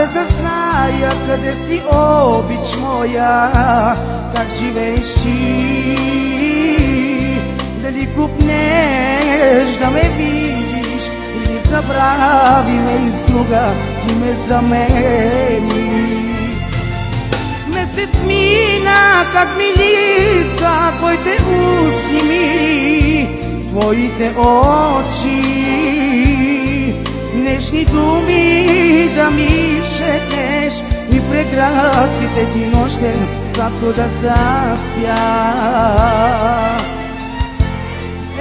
без да зная къде си, обич моя, как живееш ти. Дали купнеш да ме видиш или забрави ме из друга, ти ме замени. Месец мина, как ми липсва твоите устни мири, твоите очи, нежни думи да ми шепнеш и преградите ти нощен сладко да заспя.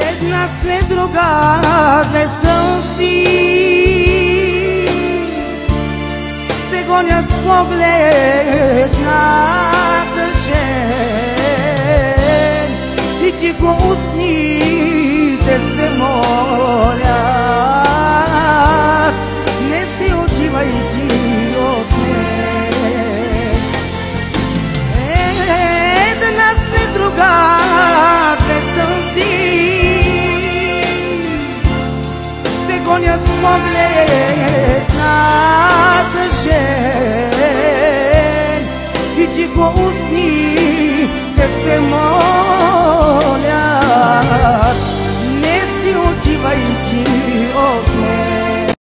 Една след друга две сълзи се гонят с поглед на тъжен и тихо устните се молят: не си отивай ти от мен. Една след друга